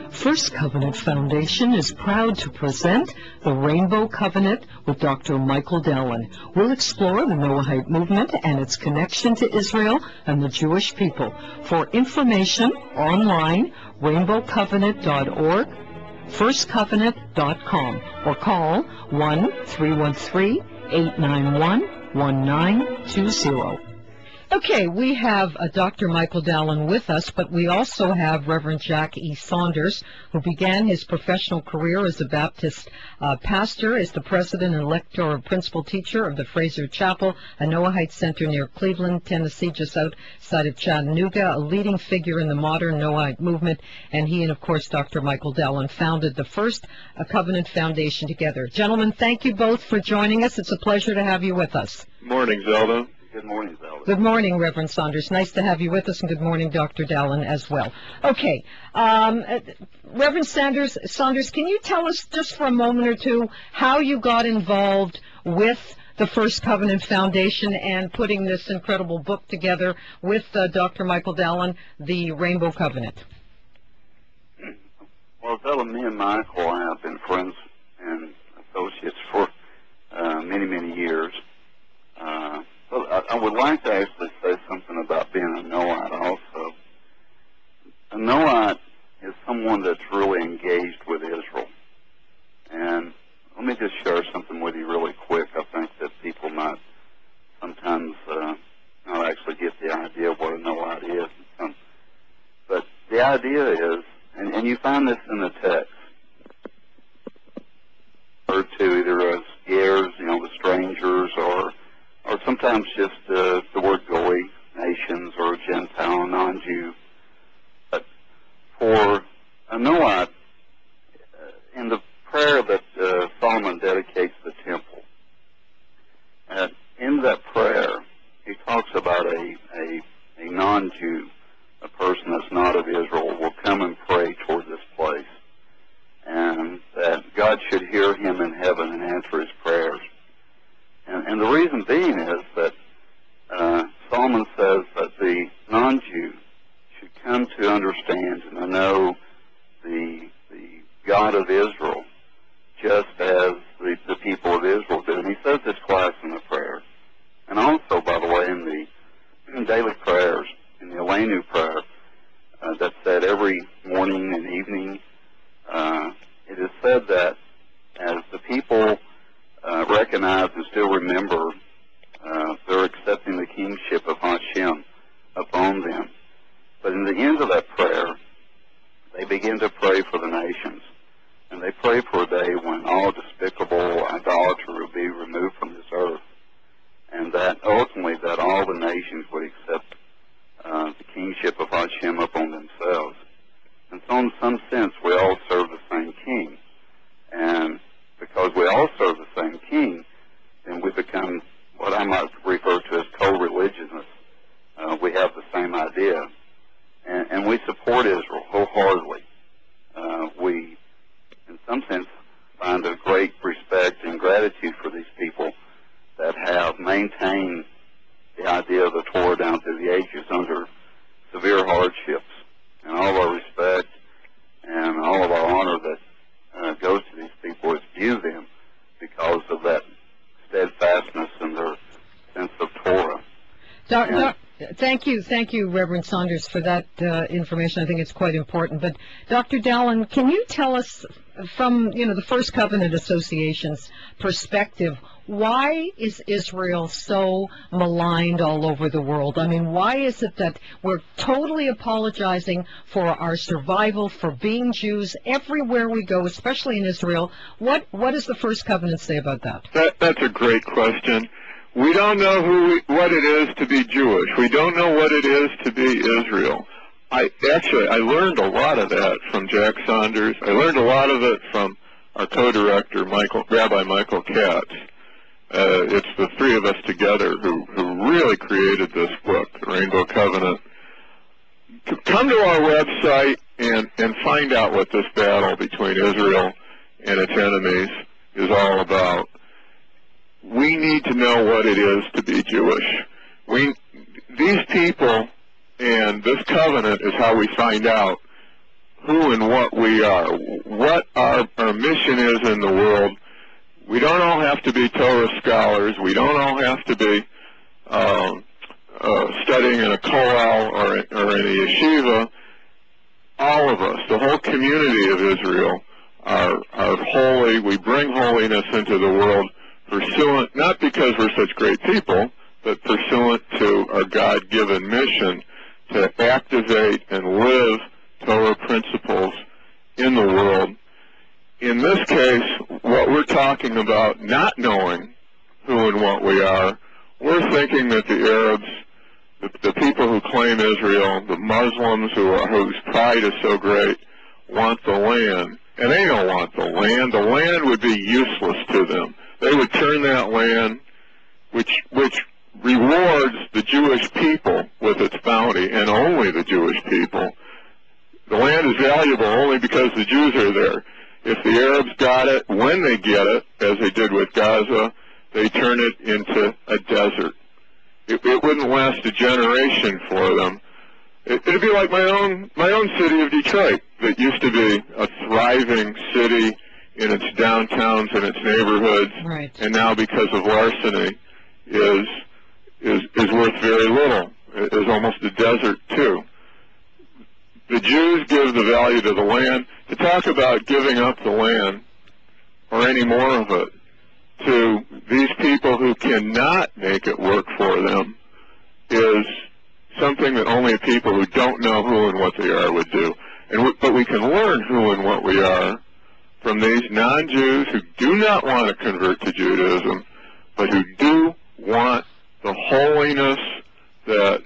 First Covenant Foundation is proud to present the Rainbow Covenant with Dr. Michael Dallen. We'll explore the Noahide movement and its connection to Israel and the Jewish people. For information online, rainbowcovenant.org, firstcovenant.com, or call 1-313-891-1920. Okay, we have Dr. Michael Dallen with us, but we also have Reverend Jack E. Saunders, who began his professional career as a Baptist pastor, is the president and lector principal teacher of the Fraser Chapel, a Noahide center near Cleveland, Tennessee, just outside of Chattanooga, a leading figure in the modern Noahide movement, and he and, of course, Dr. Michael Dallen founded the First Covenant Foundation together. Gentlemen, thank you both for joining us. It's a pleasure to have you with us. Morning, Zelda. Good morning, Zelda. Good morning, Reverend Saunders. Nice to have you with us, and good morning, Dr. Dallen, as well. Okay, Reverend Saunders, can you tell us just for a moment or two how you got involved with the First Covenant Foundation and putting this incredible book together with Dr. Michael Dallen, the Rainbow Covenant? Well, Zelda, me and Michael have been friends and associates for many, many years. I would like to actually say something about being a Noahide also. A Noahide is someone that's really engaged with Israel. And let me just share something with you really quick. I think that people might sometimes not actually get the idea of what a Noahide is. But the idea is, and you find this in the text, referred to either as heirs, the strangers, or sometimes just the word goy, nations, or Gentile, non-Jew. But for a Noahide, in the prayer that Solomon dedicates the temple, in that prayer, he talks about a non-Jew, a person that's not of Israel, will come and pray toward this place, and that God should hear him in heaven and answer his prayers. And the reason being is that Solomon says that the non-Jew should come to understand and to know the God of Israel just as the people of Israel do. And he says this twice in the prayer. And also, by the way, in the daily prayers, in the Elenu prayer, that's said every morning and evening, it is said that as the people recognize and still remember they're accepting the kingship of Hashem upon them. But in the end of that prayer, they begin to pray for the nations. And they pray for a day when all despicable idolatry will be removed from this earth. And that ultimately that all the nations would accept the kingship of Hashem upon themselves. And so in some sense, we all serve the same king. And because we all serve the same king, then we become what I might refer to as co-religionist. We have the same idea. And we support Israel wholeheartedly. We, in some sense, find a great respect and gratitude for these people that have maintained the idea of the Torah down through the ages under severe hardships. And all of our respect and all of our honor that goes to these people is due them because of that steadfastness and their sense of Torah. Thank you, Reverend Saunders, for that information. I think it's quite important. But Dr. Dallen, can you tell us from the First Covenant Association's perspective, why is Israel so maligned all over the world? I mean, why is it that we're totally apologizing for our survival, for being Jews everywhere we go, especially in Israel? What does the First Covenant say about that? That's a great question. We don't know what it is to be Jewish. We don't know what it is to be Israel. I learned a lot of that from Jack Saunders. I learned a lot of it from our co-director, Rabbi Michael Katz. It's the three of us together who really created this book, The Rainbow Covenant. Come to our website and find out what this battle between Israel and its enemies is all about. We need to know what it is to be Jewish. These people and this covenant is how we find out who and what we are, what our mission is in the world. We don't all have to be Torah scholars. We don't all have to be studying in a kollel or in a yeshiva. All of us, the whole community of Israel, are holy. We bring holiness into the world pursuant, not because we're such great people, but pursuant to our God-given mission to activate and live Torah principles in the world. In this case, what we're talking about, not knowing who and what we are, we're thinking that the Arabs, the people who claim Israel, the Muslims whose pride is so great, want the land. And they don't want the land. The land would be useless to them. They would turn that land, which rewards the Jewish people with its bounty, and only the Jewish people. The land is valuable only because the Jews are there. If the Arabs got it, when they get it, as they did with Gaza, they turn it into a desert. It wouldn't last a generation for them. It'd be like my own city of Detroit, that used to be a thriving city in its downtowns and its neighborhoods, right, and now because of larceny is worth very little. Is almost a desert too. The Jews give the value to the land. To talk about giving up the land or any more of it to these people who cannot make it work for them is something that only people who don't know who and what they are would do. But we can learn who and what we are from these non-Jews who do not want to convert to Judaism, but who do want the holiness that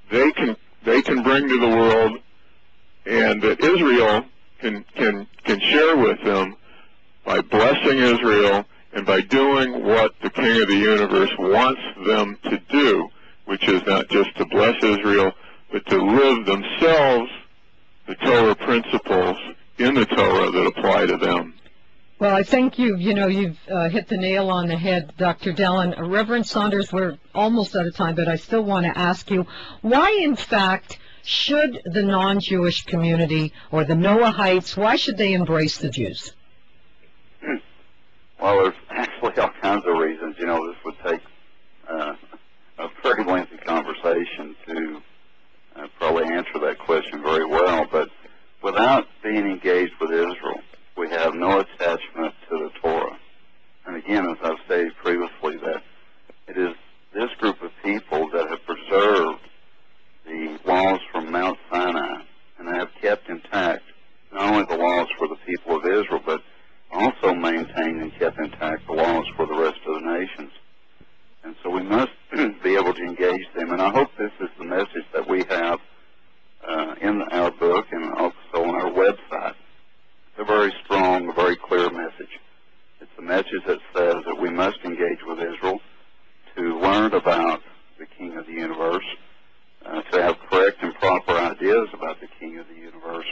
they can bring to the world, and that Israel can share with them by blessing Israel and by doing what the King of the universe wants them to do, which is not just to bless Israel, but to live themselves the Torah principles in the Torah that apply to them. Well, I think you've hit the nail on the head, Dr. Dallen. Reverend Saunders, we're almost out of time, but I still want to ask you, why, in fact, should the non-Jewish community or the Noahites, why should they embrace the Jews? Well, there's actually all kinds of reasons. This would take a very lengthy conversation to probably answer that question very well. But without being engaged with Israel, we have no attachment to the Torah. And again, as I've stated previously, that it is this group of people that have preserved the laws from Mount Sinai and have kept intact not only the laws for the people of Israel, but also maintained and kept intact the laws for the rest of the nations. And so we must be able to engage them. And I hope this is the message that we have in our book and also on our website. It's a very strong, a very clear message. It's a message that says that we must engage with Israel to learn about the King of the universe, to have correct and proper ideas about the King of the universe.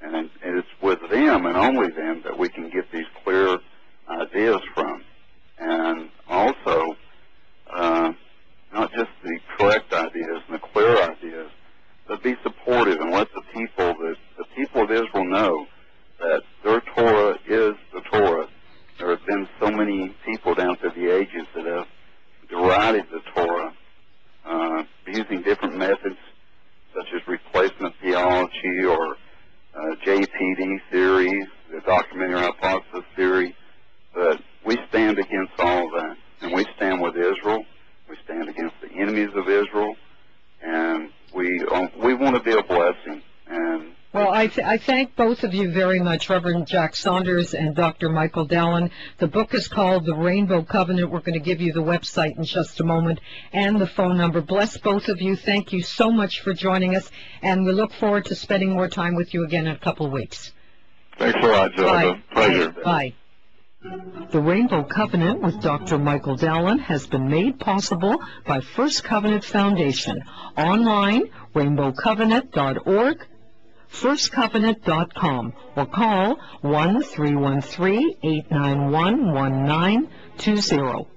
And it's with them and only them that we can get these clear ideas from. And also, not just the correct ideas and the clear ideas, but be supportive and let the people of Israel know that their Torah is the Torah. There have been so many people down through the ages that have derided the Torah using different methods, such as replacement theology or JPD theory, the documentary hypothesis theory. But we stand against all of that, and we stand with Israel. We stand against the enemies of Israel, and we want to be a blessing. And well, I thank both of you very much, Reverend Jack Saunders and Dr. Michael Dallen. The book is called The Rainbow Covenant. We're going to give you the website in just a moment and the phone number. Bless both of you. Thank you so much for joining us, and we look forward to spending more time with you again in a couple of weeks. Thanks a lot, Zelda. Bye. Pleasure. Bye. The Rainbow Covenant with Dr. Michael Dallen has been made possible by First Covenant Foundation. Online, rainbowcovenant.org, firstcovenant.com, or call 1-313-891-1920.